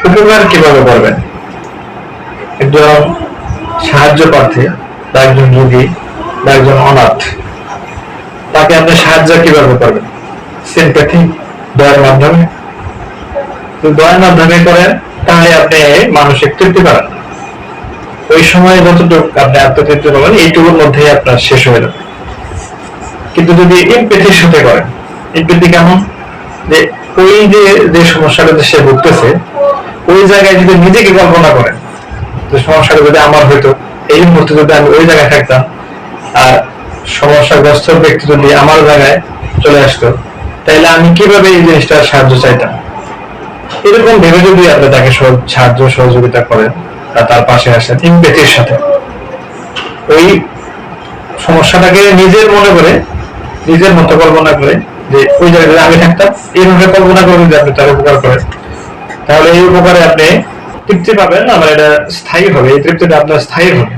উপকার কিভাবে করবেন? একজন সাহায্য প্রার্থী বা একজন রোগী বা একজন অনাথ, তাকে আপনি সাহায্য কিভাবে করবেন? সিম্প্যাথি, দয়ার মাধ্যমে। দয়ার মাধ্যমে করেন তাহলে আপনি মানসিক তৃপ্তি পাবেন। ওই সময় যতটুকু আপনি আত্মতৃপ্তি পাবেন এইটুকুর মধ্যেই আপনার শেষ হয়ে যাবে। কিন্তু যদি এমপ্যাথির সাথে করেন, এমপ্যাথি কেমন? যে ওই যে সমস্যাটাতে সে ভুগতেছে, ওই জায়গায় যদি নিজেকে কল্পনা করেন যে সমস্যাটা যদি আমার হইতো, এই মুহূর্তে যদি আমি ওই জায়গায় থাকতাম আর সমস্যাগ্রস্ত ব্যক্তি যদি আমার জায়গায় চলে আসতো, তাহলে আমি কিভাবে এই জিনিসটার সাহায্য চাইতাম। এরকম ভেবে যদি আপনি তাকে সাহায্য সহযোগিতা করেন, তার পাশে আসেন এমপ্যাথির সাথে, ওই সমস্যাটাকে নিজের মনে করে, নিজের মতো কল্পনা করে যে ওই জায়গায় আমি থাকতাম, এইভাবে কল্পনা করে যদি আপনি তার উপকার করেন, তাহলে এই উপকারে আপনি তৃপ্তি পাবেন। আমার এটা স্থায়ী হবে, এই তৃপ্তিটা আপনার স্থায়ী হবে।